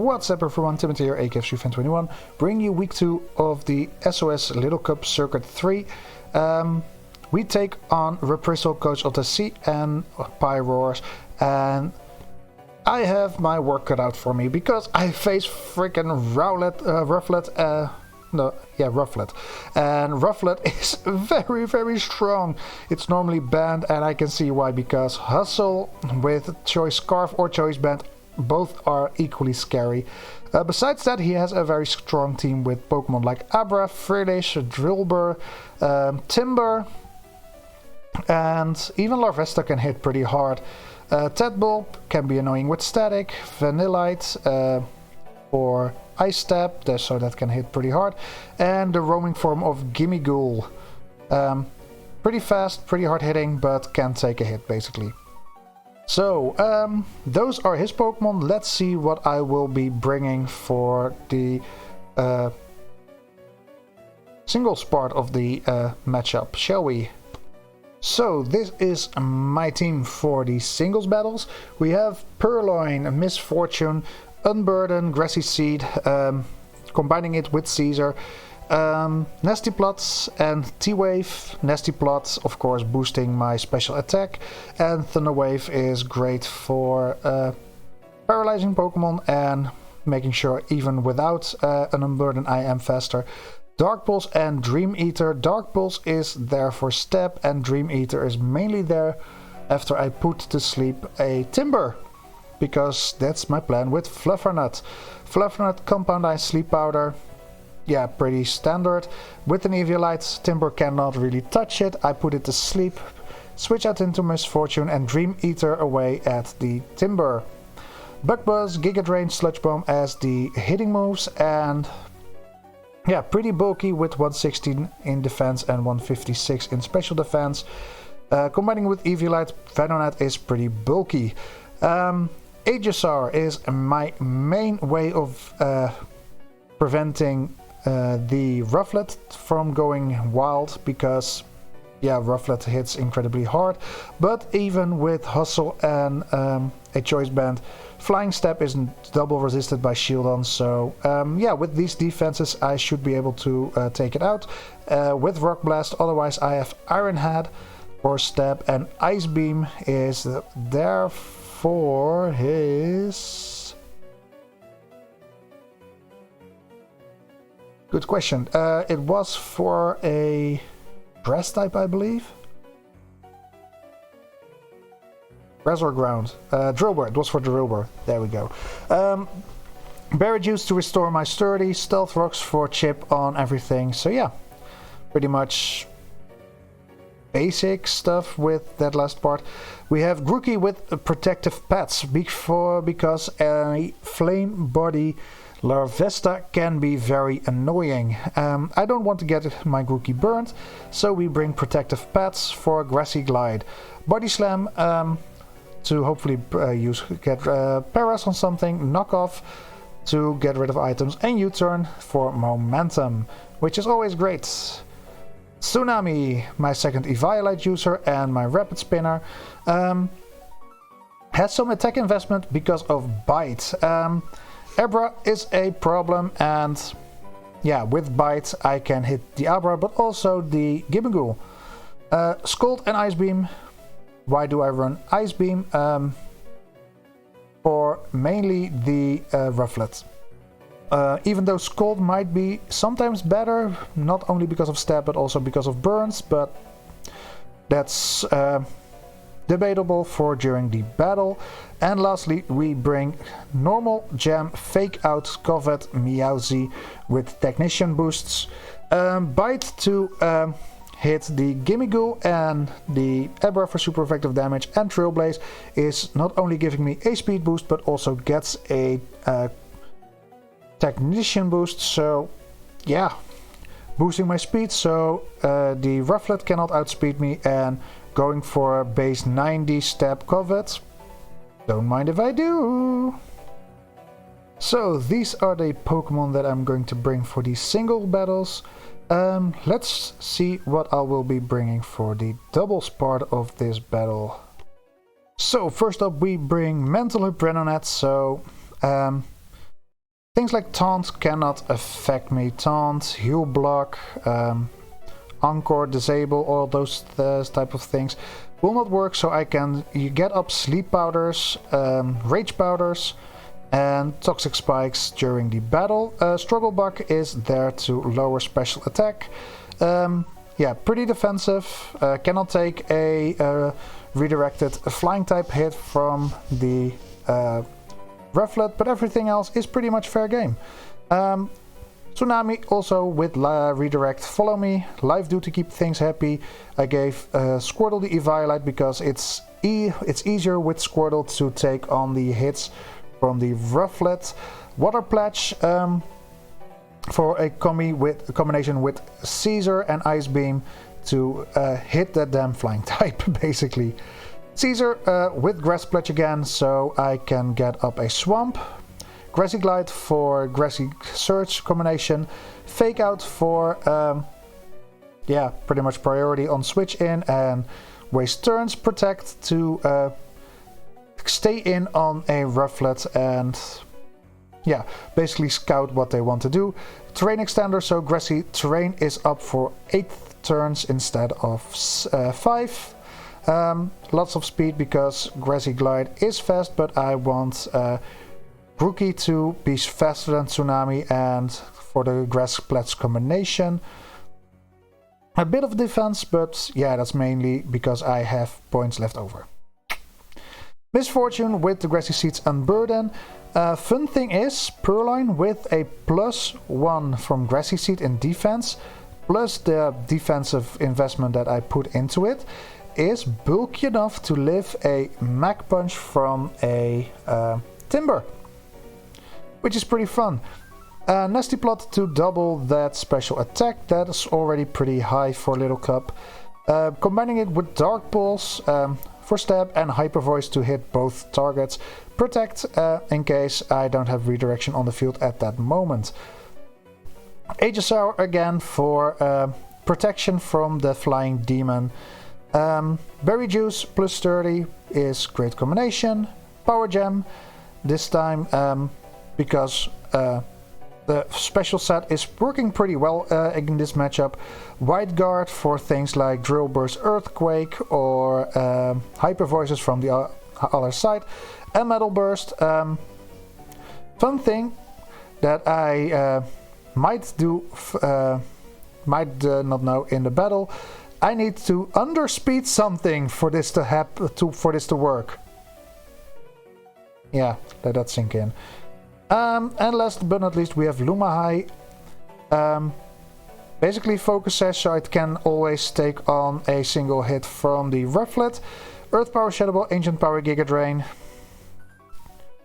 What's up everyone, Timothy here, aka Xi'An21, bringing you week 2 of the SOS Little Cup Circuit 3. We take on Reprisal, coach of the Xi'An Pyroars, and I have my work cut out for me because I face freaking Rufflet. And Rufflet is very strong. It's normally banned, and I can see why, because Hustle with Choice Scarf or Choice Band both are equally scary. Besides that, he has a very strong team with Pokemon like Abra, Freelish, Drillbur, Timber, and even Larvesta can hit pretty hard. Tadbulb can be annoying with Static, Vanillite, or Ice Stab, so that can hit pretty hard, and the roaming form of Gimmighoul. Pretty fast, pretty hard hitting, but can take a hit basically. So, those are his Pokemon. Let's see what I will be bringing for the singles part of the matchup, shall we? So, this is my team for the singles battles. We have Purloin, Misfortune, Unburden, Grassy Seed, combining it with Caesar, Nasty Plots and T-Wave. Nasty Plots, of course, boosting my special attack, and Thunder Wave is great for paralyzing Pokemon and making sure even without an Unburden I am faster. Dark Pulse and Dream Eater. Dark Pulse is there for stab, and Dream Eater is mainly there after I put to sleep a Timber, because that's my plan with Fluffernut. Fluffernut, Compound Ice, Sleep Powder. Yeah, pretty standard. With an Eviolite, Timber cannot really touch it. I put it to sleep, switch out into Misfortune, and Dream Eater away at the Timber. Bug Buzz, Giga Drain, Sludge Bomb as the hitting moves, and yeah, pretty bulky with 116 in defense and 156 in special defense. Combining with Eviolite, Venonat is pretty bulky. Aegisaur is my main way of preventing the Rufflet from going wild, because yeah, Rufflet hits incredibly hard, but even with Hustle and a Choice Band, Flying Step isn't double resisted by Shieldon, so yeah, with these defenses I should be able to take it out. With Rock Blast, otherwise I have Iron Head for Stab, and Ice Beam is there for his... Good question. It was for a Grass type, I believe. Grass or Ground. Drillbur. It was for Drillbur. There we go. Berry Juice to restore my Sturdy. Stealth Rocks for chip on everything. So yeah, pretty much basic stuff with that last part. We have Grookey with Protective Pets because a Flame Body Larvesta can be very annoying. I don't want to get my Grookey burned, so we bring Protective Pets for Grassy Glide. Body Slam to hopefully get Paras on something, Knock Off to get rid of items, and U-Turn for Momentum, which is always great. Tsunami, my second Eviolite user, and my Rapid Spinner. Has some attack investment because of Bite. Abra is a problem, and yeah, with Bite I can hit the Abra, but also the Gimmighoul. Scald and Ice Beam. Why do I run Ice Beam? For mainly the Rufflet. Even though Scald might be sometimes better, not only because of stab but also because of burns, but that's debatable for during the battle. And lastly, we bring normal Jam, Fake Out, Covet, Meowsy with Technician boosts. Bite to hit the Gimmighoul and the Abra for super effective damage, and Trailblaze is not only giving me a speed boost but also gets a Technician boost, so yeah, boosting my speed, so the Rufflet cannot outspeed me, and going for a base 90 stab Covet. Don't mind if I do. So these are the Pokemon that I'm going to bring for these single battles. Let's see what I will be bringing for the doubles part of this battle. So first up we bring Mental Hypnonet, so Things like Taunt cannot affect me. Taunt, Heal Block, Encore, Disable, all those type of things will not work, so I can get up Sleep Powders, Rage Powders, and Toxic Spikes during the battle. Struggle Buck is there to lower special attack. Yeah, pretty defensive. Cannot take a redirected flying type hit from the Rufflet, but everything else is pretty much fair game. Tsunami also with redirect, follow me, life do to keep things happy. I gave Squirtle the Eviolite because it's easier with Squirtle to take on the hits from the Rufflet. Water Pledge for a combination with Caesar and Ice Beam to hit that damn flying type, basically. Caesar with Grass Pledge again, so I can get up a Swamp. Grassy Glide for Grassy Surge combination. Fake Out for, yeah, pretty much priority on switch in and waste turns. Protect to stay in on a Rufflet and, yeah, basically scout what they want to do. Terrain Extender, so Grassy Terrain is up for 8 turns instead of 5. Lots of speed because Grassy Glide is fast, but I want Rookie to be faster than Tsunami, and for the Grass Pledge combination a bit of defense, but yeah, that's mainly because I have points left over. Misfortune with the Grassy Seeds Unburden. Fun thing is, Purloin with a +1 from Grassy Seed in defense, plus the defensive investment that I put into it, is bulky enough to live a Mach Punch from a Timber, which is pretty fun. Nasty Plot to double that special attack, that is already pretty high for Little Cup. Combining it with Dark Pulse for stab and Hyper Voice to hit both targets. Protect in case I don't have redirection on the field at that moment. Aegisaur again for protection from the Flying Demon. Berry Juice plus 30 is great combination. Power Gem this time because the special set is working pretty well in this matchup. Wide Guard for things like Drill Burst Earthquake or Hyper Voices from the other side. And Metal Burst. Fun thing that I might do, might not know in the battle. I need to underspeed something for this to work. Yeah, let that sink in. And last but not least, we have Lumahai. Basically Focus Sash, so it can always take on a single hit from the Rufflet. Earth Power, Shadow Ball, Ancient Power, Giga Drain.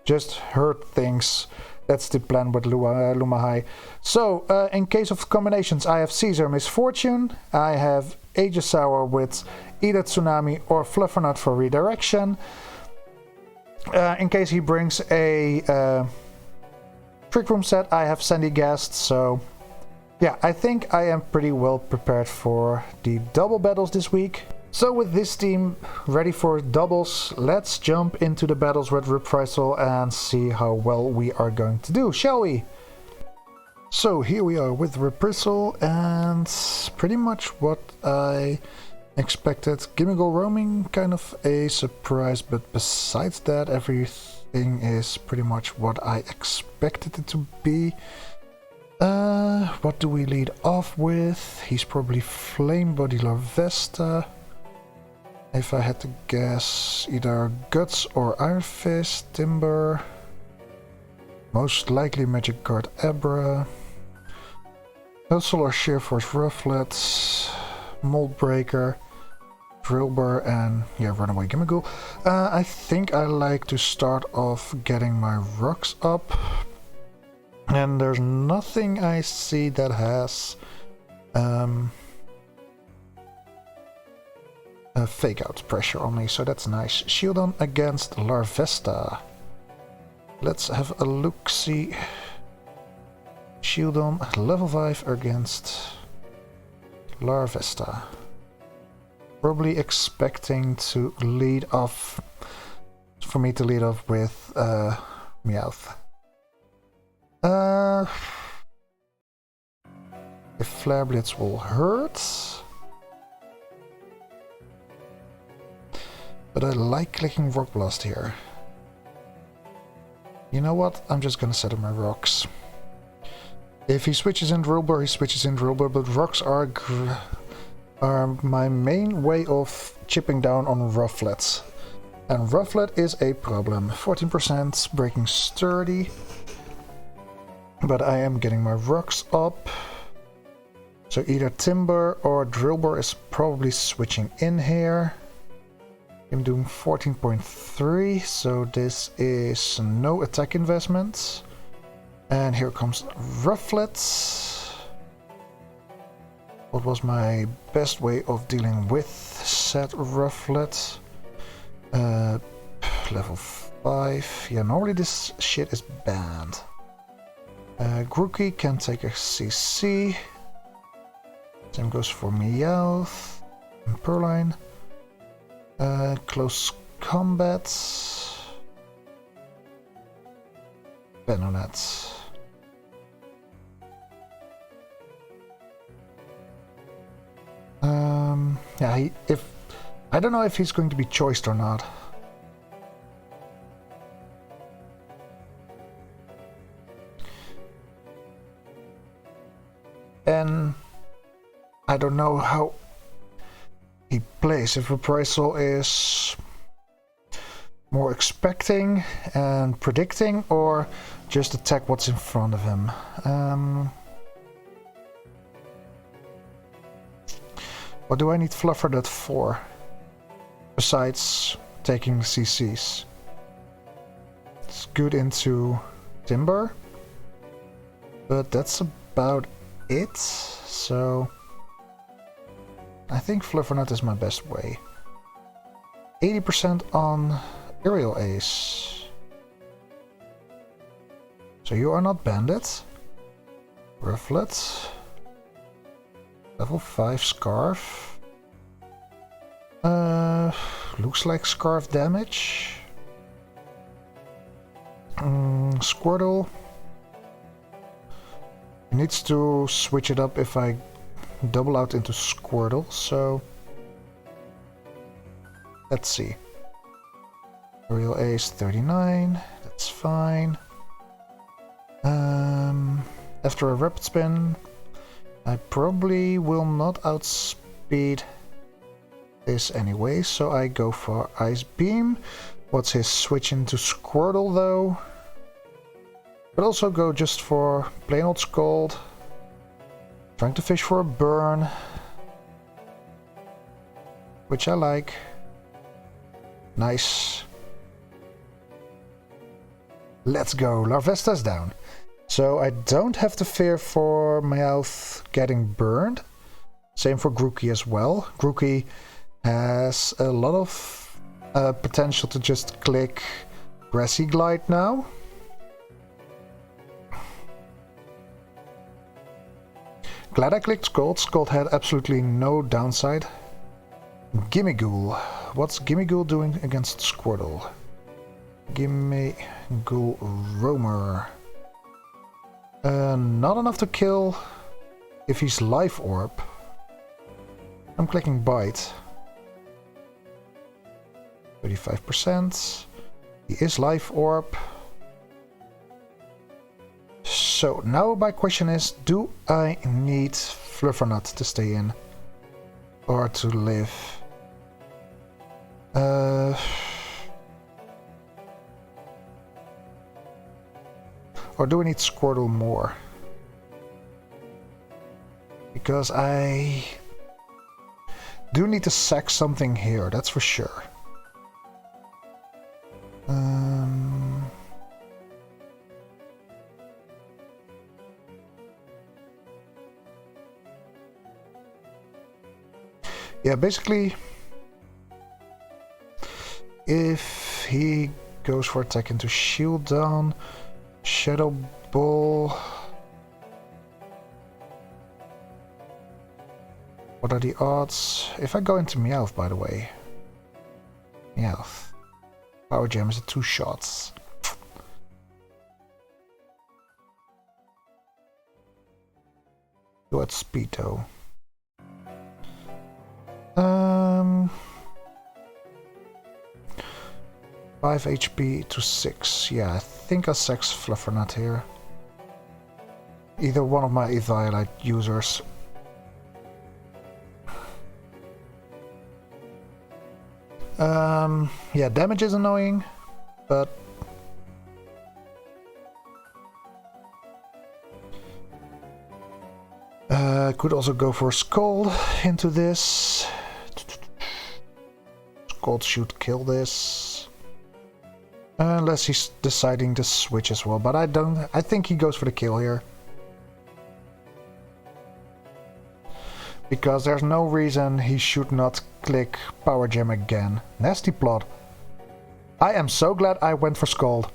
Just hurt things. That's the plan with Lumahai. So, in case of combinations, I have Caesar Misfortune. I have Aegisaur with either Tsunami or Fluffernutt for redirection. In case he brings a Trick Room set, I have Sandy Gast. So, yeah, I think I am pretty well prepared for the double battles this week. So with this team ready for doubles, let's jump into the battles with Reprisal and see how well we are going to do, shall we? So here we are with Reprisal, and pretty much what I expected. Gimme Go Roaming, kind of a surprise, but besides that everything is pretty much what I expected it to be. What do we lead off with? He's probably Flame Body Larvesta. If I had to guess, either Guts or Iron Fist, Timber. Most likely Magic Guard Abra. Solar Shear Force Rufflet. Mold Breaker. Drillbur and yeah, Runaway Gimmighoul. I think I like to start off getting my rocks up. And there's nothing I see that has Fake Out pressure on me, so that's nice. Shieldon against Larvesta. Let's have a look-see. Shieldon level 5 against Larvesta. Probably expecting to lead off, for me to lead off with Meowth. If Flare Blitz will hurt. But I like clicking Rock Blast here. You know what? I'm just gonna set up my rocks. If he switches in Drillbur, he switches in Drillbur, but rocks are my main way of chipping down on Rufflet. And Rufflet is a problem. 14%, breaking sturdy. But I am getting my rocks up. So either Timber or Drillbur is probably switching in here. I'm doing 14.3, so this is no attack investment. And here comes Rufflet. What was my best way of dealing with said Rufflet? Level 5. Yeah, normally this shit is banned. Grookey can take a CC. Same goes for Meowth and Purloin. Close combat. Venonat. Yeah, I don't know if he's going to be choiced or not. And I don't know how he plays. If Reprisal is more expecting and predicting, or just attack what's in front of him. What do I need Fluffernutt for? Besides taking CCs. It's good into Timber. But that's about it. So I think Fluffernutt is my best way. 80% on Aerial Ace. So you are not Bandit. Rufflet. Level 5 Scarf. Looks like Scarf damage. Squirtle. Needs to switch it up if I double out into Squirtle, so let's see. Aerial Ace 39, that's fine. After a Rapid Spin, I probably will not outspeed this anyway, so I go for Ice Beam. What's his switch into Squirtle though? But also go just for plain old Scald. Trying to fish for a burn. Which I like. Nice. Let's go. Larvesta's down. So I don't have to fear for Meowth getting burned. Same for Grookey as well. Grookey has a lot of potential to just click Grassy Glide now. Glad I clicked Scald. Scald had absolutely no downside. Gimmighoul. What's Gimmighoul doing against Squirtle? Gimmighoul Roamer. Not enough to kill if he's Life Orb. I'm clicking Bite. 35%. He is Life Orb. So now my question is, do I need Fluffernutt to stay in? Or to live? Or do I need Squirtle more? Because I do need to sack something here, that's for sure. Yeah, basically, if he goes for attack into Shield down, Shadow Ball. What are the odds? If I go into Meowth, by the way. Meowth. Power Gem is a 2 shots. Do at speed though. 5 HP to 6. Yeah, I think I sex Fluffernutt here. Either one of my Eviolite users. Yeah, damage is annoying, but could also go for Scald into this. Scald should kill this. Unless he's deciding to switch as well, but I think he goes for the kill here. Because there's no reason he should not click Power Gem again. Nasty plot. I am so glad I went for Scald.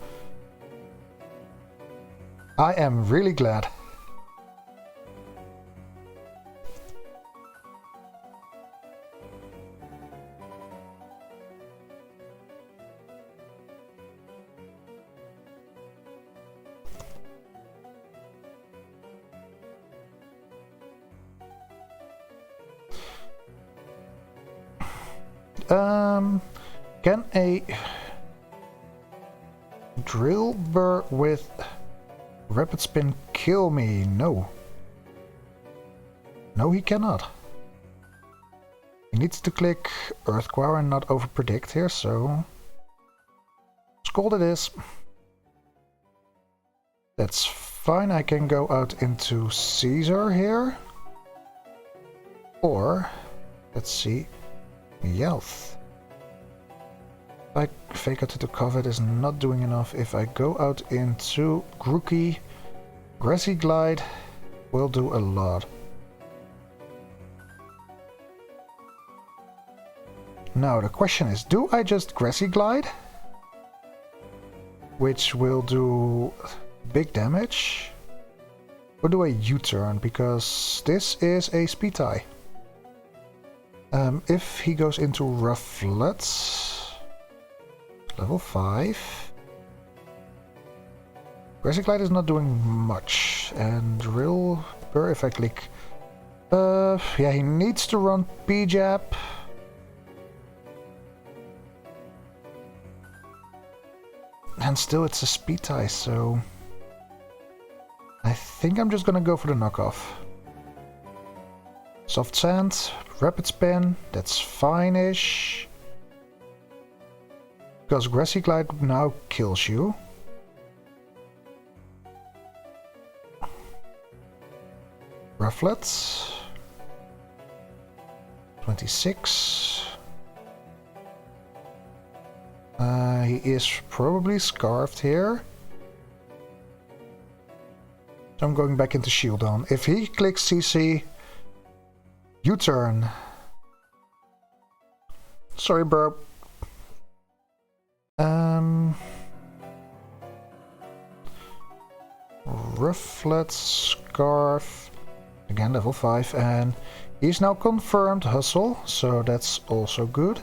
I am really glad. Can a drill burr with rapid spin kill me? No. No, he cannot. He needs to click Earthquire and not overpredict here, so Scald it is. That's fine, I can go out into Caesar here. Or, let's see, Yelth. Like Fake Out to cover is not doing enough. If I go out into Grookey, Grassy Glide will do a lot. Now the question is, do I just Grassy Glide? Which will do big damage? Or do I U-turn? Because this is a speed tie. If he goes into Rufflet, level 5. Grassy Glide is not doing much. And Drill Burr, if I click... yeah, he needs to run P-Jab. And still it's a speed tie, so... I think I'm just gonna go for the knockoff. Soft Sand, Rapid Spin, that's fine-ish. Because Grassy Glide now kills you. Rufflet. 26. He is probably scarfed here. So I'm going back into Shield on. If he clicks CC, U-turn. Sorry, bro. Rufflet, Scarf. Again, level 5. And he's now confirmed Hustle, so that's also good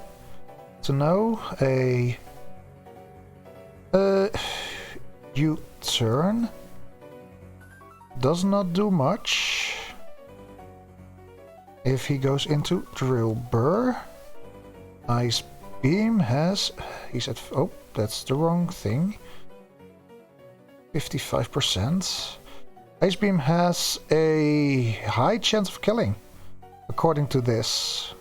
to know. A U-turn does not do much. If he goes into Drill Burr, Ice Beam has... He's at... Oh, that's the wrong thing. 55%. Ice Beam has a high chance of killing, according to this.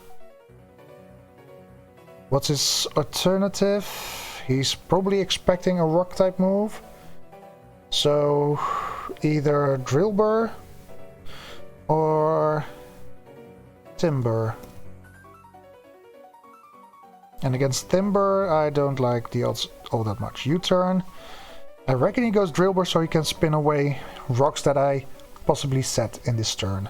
What's his alternative? He's probably expecting a rock type move. So either Drill Burr or Timber. And against Timber, I don't like the odds all that much. U-turn. I reckon he goes Drill Burr so he can spin away rocks that I possibly set in this turn.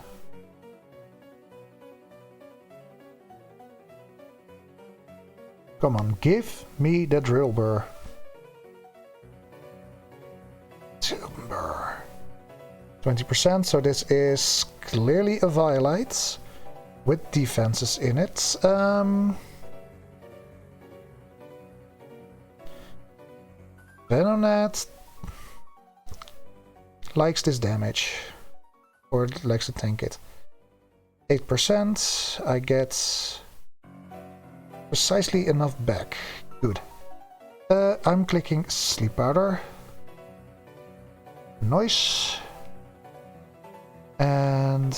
Come on, give me the Drill Burr. Timber. 20%, so this is clearly a Violite with defenses in it. Venonat likes this damage. Or it likes to tank it. 8%. I get precisely enough back. Good. I'm clicking Sleep Powder. Noise. And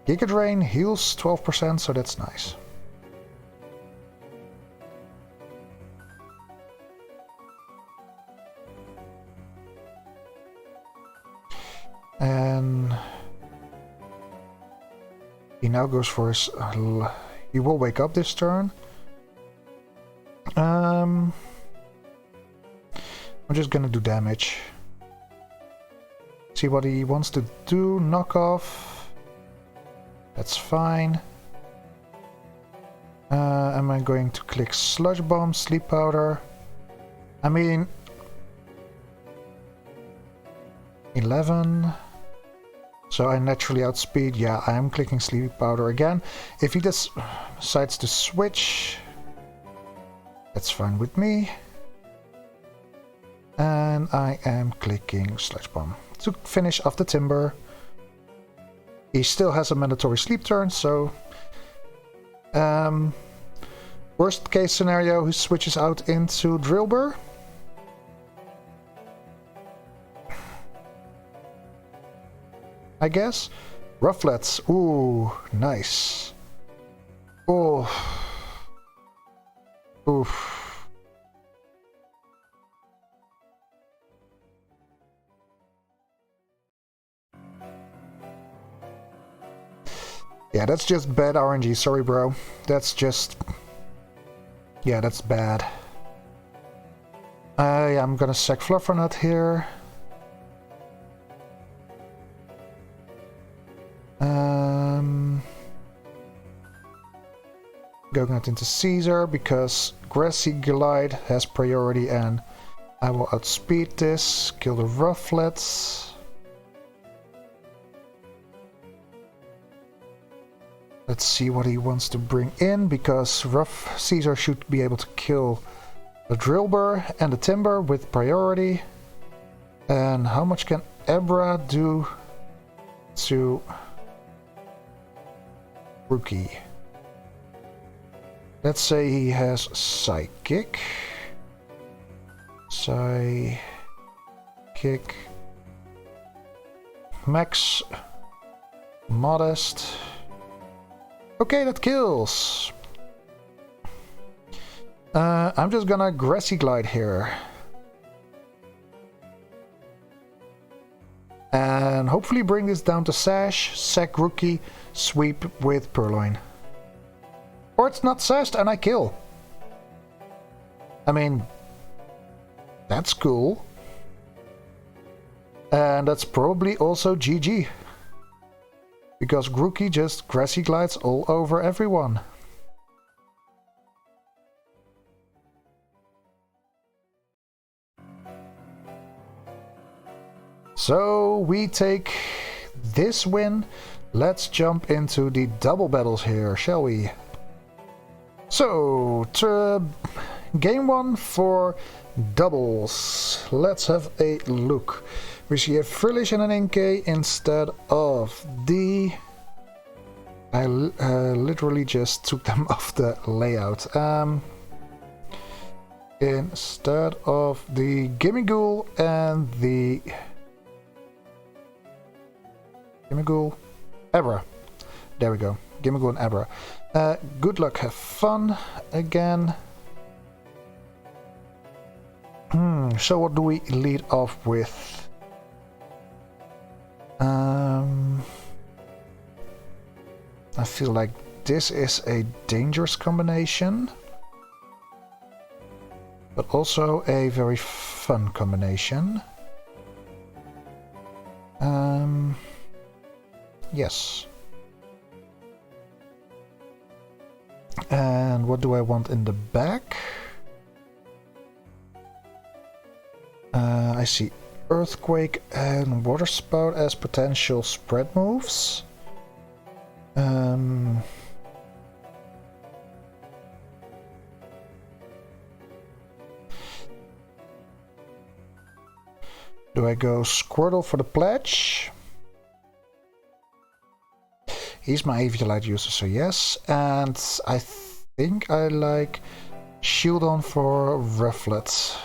Giga Drain heals 12%, so that's nice. And he now goes for his... he will wake up this turn. I'm just gonna do damage. See what he wants to do. Knock off. That's fine. Am I going to click Sludge Bomb, Sleep Powder? I mean... 11... So I naturally outspeed. Yeah, I am clicking Sleep Powder again. If he decides to switch, that's fine with me. And I am clicking Sludge Bomb to finish off the Timber. He still has a mandatory sleep turn, so... worst case scenario, he switches out into Drillbur. I guess. Rufflets. Ooh, nice. Oh. Oof. Yeah, that's just bad RNG. Sorry, bro. That's just... yeah, that's bad. Yeah, I'm gonna sack Fluffernut here. Going out into Caesar because Grassy Glide has priority and I will outspeed this, kill the Rufflets. Let's see what he wants to bring in because Caesar should be able to kill the Drillbur and the Timber with priority. And how much can Ebra do to Rookie? Let's say he has Psychic. Psychic. Max. Modest. Okay, that kills. I'm just gonna Grassy Glide here. And hopefully bring this down to Sash, sack Rookie, sweep with Purloin. Or it's not sashed and I kill. I mean, that's cool. And that's probably also GG. Because Rookie just Grassy Glides all over everyone. So we take this win. Let's jump into the double battles here, shall we? So, game 1 for doubles. Let's have a look. We see a Frillish and an Inkay instead of the... I literally just took them off the layout. Instead of the Gimmighoul and the... Gimmighoul, Abra. There we go. Gimmighoul and Abra. Good luck, have fun again. So what do we lead off with? I feel like this is a dangerous combination, but also a very fun combination. Yes. And what do I want in the back? I see Earthquake and Water Spout as potential spread moves. Do I go Squirtle for the pledge? He's my Aviolite user, so yes. And I think I like Shieldon for Rufflet.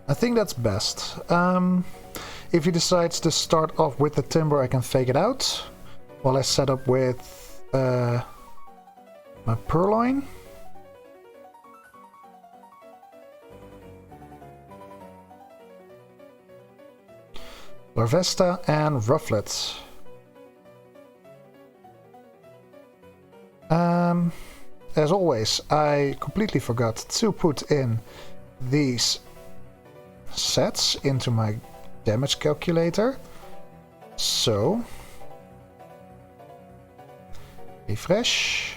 I think that's best. If he decides to start off with the Timber, I can fake it out while I set up with my Purloin. Larvesta and Rufflet. As always, I completely forgot to put in these sets into my damage calculator. So, refresh.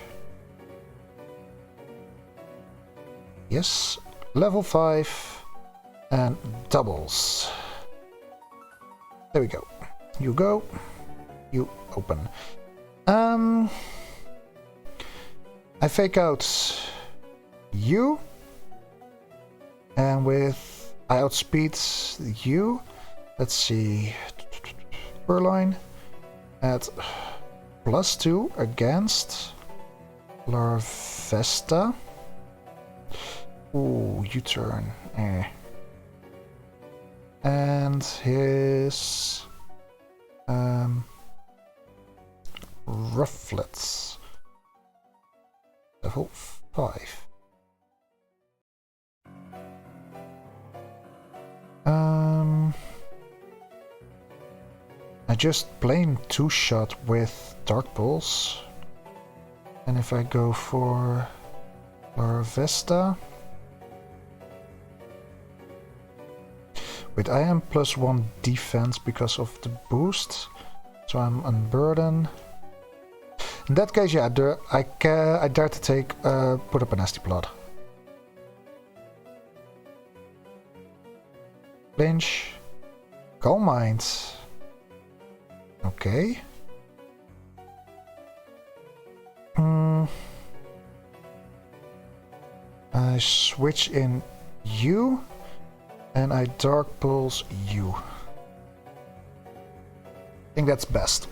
Yes, level 5 and doubles. There we go. You go. You open. I fake out you, and with I outspeed you. Let's see. Purloin at +2 against Larvesta. Ooh, U-turn. And his Rufflets. Level 5. I just plain two-shot with Dark Pulse. And if I go for Larvesta. Wait, I am +1 defense because of the boost. So I'm unburdened. In that case, yeah, I dare to take put up a Nasty Plot. Flinch. Calm Mind. Okay. I switch in you. And I Dark Pulse you. I think that's best.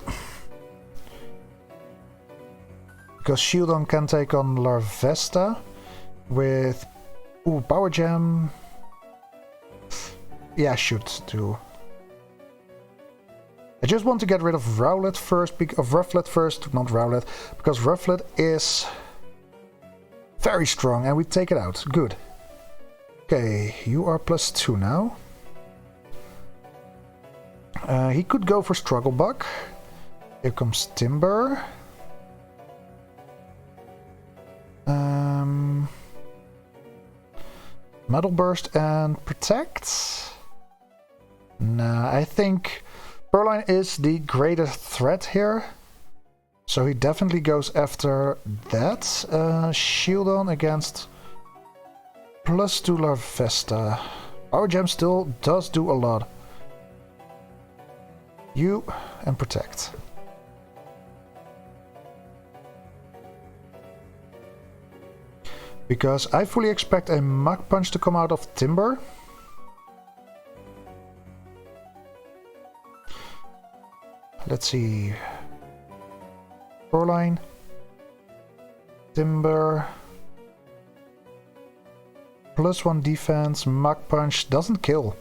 Because Shieldon can take on Larvesta with Power Gem. Yeah, should do. I just want to get rid of Rowlet first, of Rufflet first, not Rowlet, because Rufflet is very strong and we take it out. Good. Okay, you are +2 now. He could go for Struggle Bug. Here comes Timber. Metal Burst and Protect. Nah, I think Purloin is the greatest threat here. So he definitely goes after that. Shieldon against +2 Larvesta. Power Gem still does do a lot. You and Protect. Because I fully expect a Mach Punch to come out of Timber. Let's see. Purloin. Timber. +1 defense. Mach Punch doesn't kill.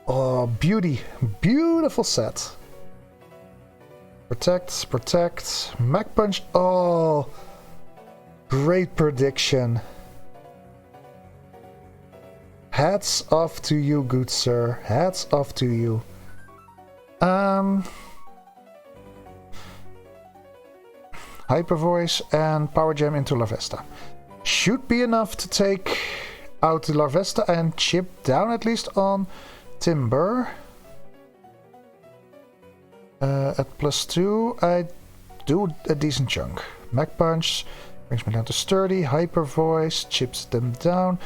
Oh, beauty. Beautiful set. Protect, protect. Mach Punch. Oh, great prediction. Hats off to you, good sir. Hats off to you. Hyper Voice and Power Gem into Larvesta. Should be enough to take out the Larvesta and chip down at least on Timber. At +2, I do a decent chunk. Mach Punch brings me down to sturdy. Hyper Voice chips them down.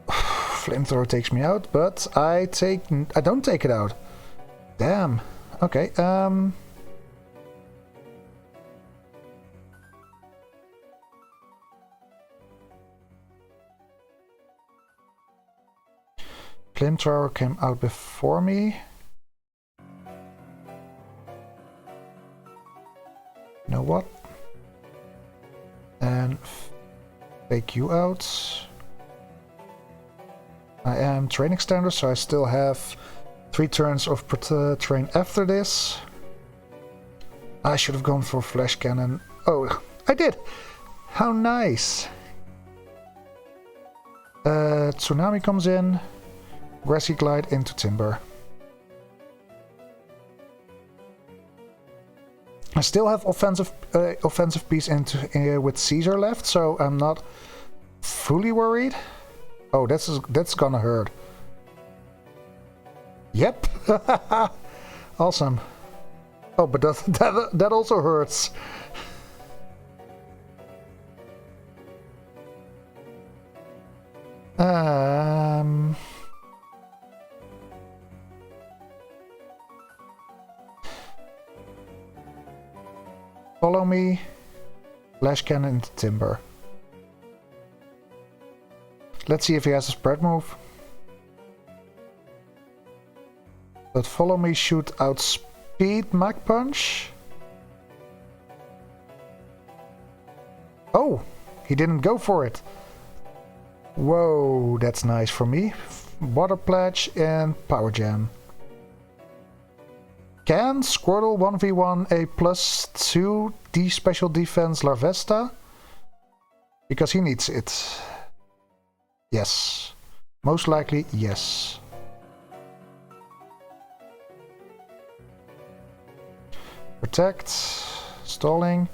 Flamethrower takes me out, but I don't take it out. Damn. Okay. Flamethrower came out before me. You know what? And fake you out. I am train extender, so I still have 3 turns of train after this. I should have gone for flash cannon. Oh, I did! How nice! Tsunami comes in. Grassy Glide into Timber. I still have offensive piece into with Caesar left, so I'm not fully worried. Oh, that's gonna hurt. Yep. Awesome. Oh, but that also hurts. Follow me. Flash cannon into Timber. Let's see if he has a spread move. But follow me, shoot out speed, Mach Punch. Oh, he didn't go for it. Whoa, that's nice for me. Water Pledge and Power Jam. Can Squirtle 1v1 a +2 special defense Larvesta? Because he needs it. Yes. Most likely, yes. Protect. Stalling.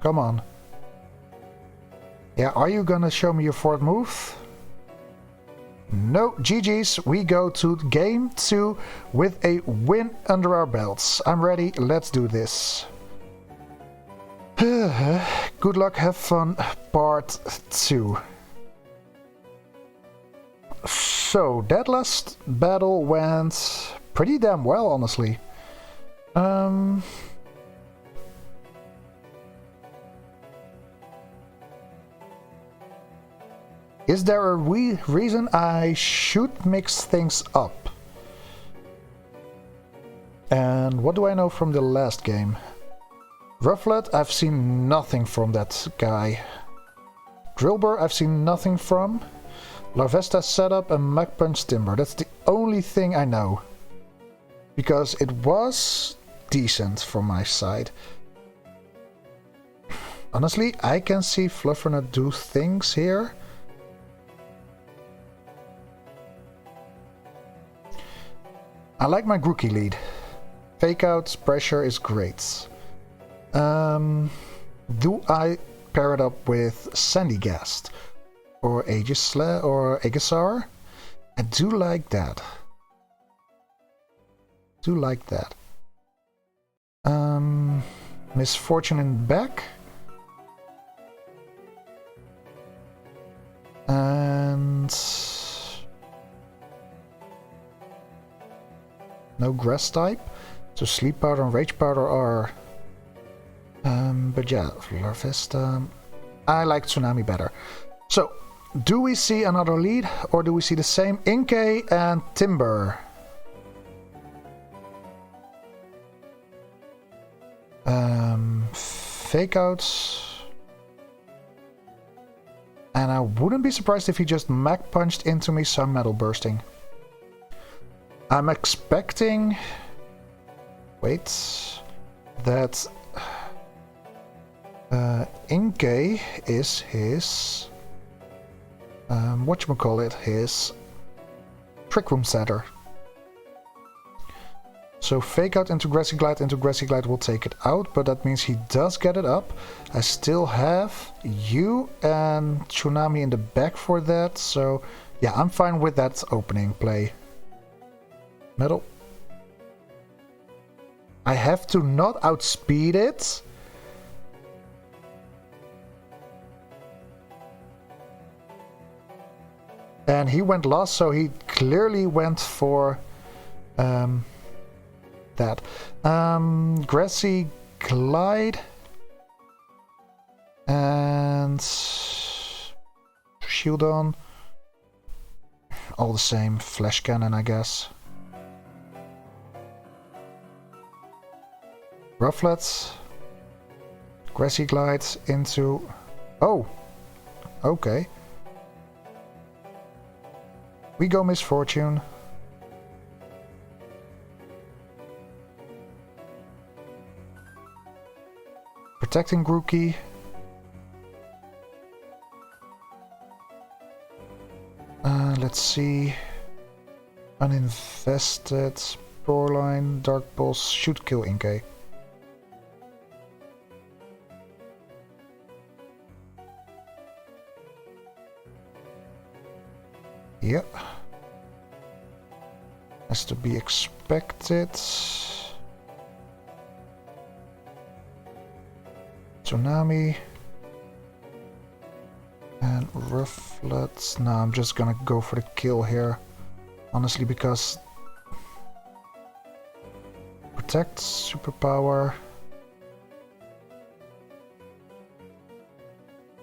Come on. Yeah, are you gonna show me your 4th move? No, GG's. We go to game 2 with a win under our belts. I'm ready. Let's do this. Good luck, have fun, part 2. So, that last battle went pretty damn well, honestly. Is there a reason I should mix things up? And what do I know from the last game? Rufflet, I've seen nothing from that guy. Drillbur, I've seen nothing from. Larvesta setup and Mach Punch Timber. That's the only thing I know. Because it was decent from my side. Honestly, I can see Fluffernutt do things here. I like my Grookey lead. Fake out pressure is great. Do I pair it up with Sandygast or Aegislaur? I do like that. Misfortune in back. And no grass type. So Sleep Powder and Rage Powder are... but yeah, Larvesta... I like Tsunami better. So, do we see another lead or do we see the same Inkay and Timber? Fake outs. And I wouldn't be surprised if he just Mach Punched into me some Metal Bursting. I'm expecting... Wait... That... Inkay is his... whatchamacallit, his... Trick Room setter. So Fake Out into Grassy Glide will take it out, but that means he does get it up. I still have you and Tsunami in the back for that, so yeah, I'm fine with that opening play. Metal. I have to not outspeed it. And he went last, so he clearly went for that. Grassy Glide. And shield on. All the same, flash cannon, I guess. Rufflets. Grassy glide into... Oh! Okay. We go Misfortune. Protecting Grookey. Let's see. Uninvested. Shoreline. Dark Pulse. Should kill Inkay. Yep. Has to be expected. Tsunami. And Rufflets. No, I'm just gonna go for the kill here. Honestly, because... Protect, superpower.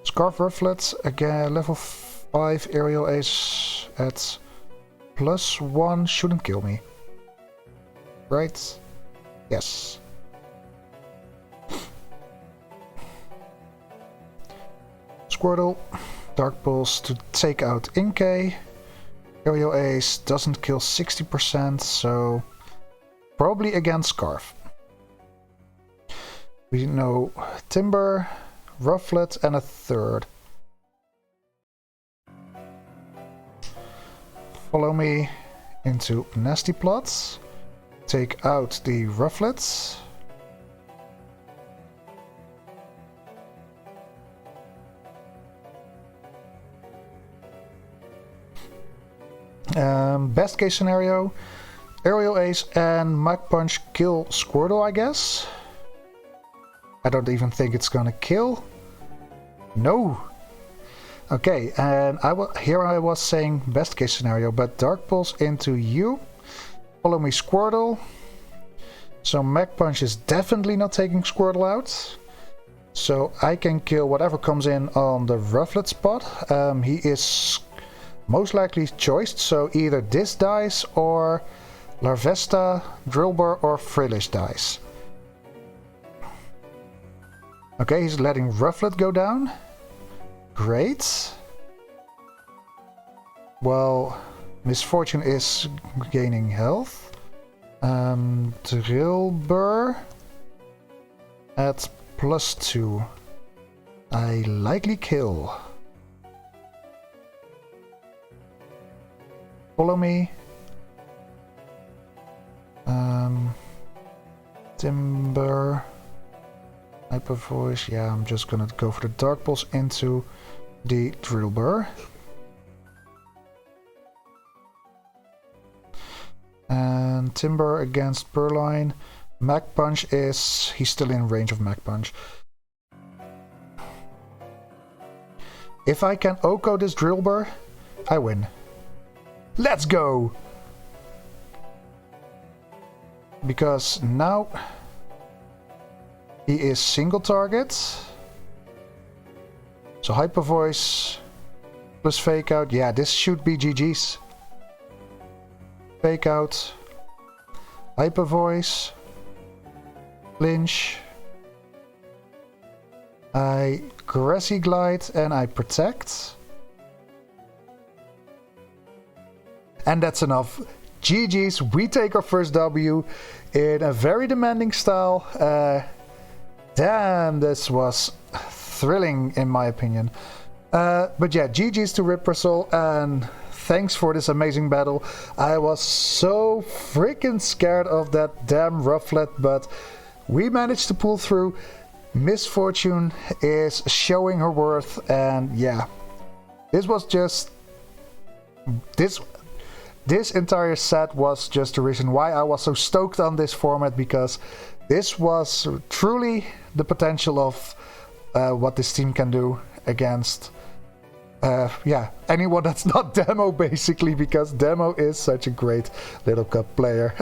Scarf Rufflets, again, level 5 aerial ace at +1 shouldn't kill me. Right? Yes. Squirtle, Dark Pulse to take out Inkay. Aerial Ace doesn't kill 60%, so probably again Scarf. We know Timber, Rufflet, and a third. Follow me into Nasty Plots. Take out the Rufflets. Best case scenario, Aerial Ace and Mach Punch kill Squirtle, I guess. I don't even think it's gonna kill. No. Okay, and here I was saying best case scenario, but Dark Pulse into you. Follow me, Squirtle. So Mach Punch is definitely not taking Squirtle out. So I can kill whatever comes in on the Rufflet spot. He is most likely choiced, so either this dice or Larvesta, Drillbur, or Frillish dice. Okay, he's letting Rufflet go down. Great. Well, Misfortune is gaining health. Drillbur at +2. I likely kill. Follow me. Timber. Hyper Voice. Yeah, I'm just gonna go for the Dark Pulse into the Drillbur. And Timber against Purloin. Mach Punch is... he's still in range of Mach Punch. If I can Oko this Drillbur, I win. Let's go! Because now he is single target. So Hyper Voice plus Fake Out. Yeah, this should be GG's. Fake Out. Hyper Voice. Flinch. I Grassy Glide and I Protect. And that's enough. GG's, we take our first W in a very demanding style. Damn, this was thrilling in my opinion. But yeah, GG's to Reprisal and thanks for this amazing battle. I was so freaking scared of that damn Rufflet, but we managed to pull through. Misfortune is showing her worth, and yeah, this was just... This entire set was just the reason why I was so stoked on this format, because this was truly the potential of what this team can do against yeah, anyone that's not Demo basically, because Demo is such a great Little Cup player.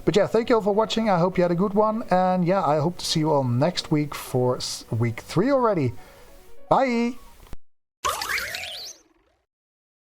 But yeah, thank you all for watching. I hope you had a good one, and yeah, I hope to see you all next week for week 3 already. Bye!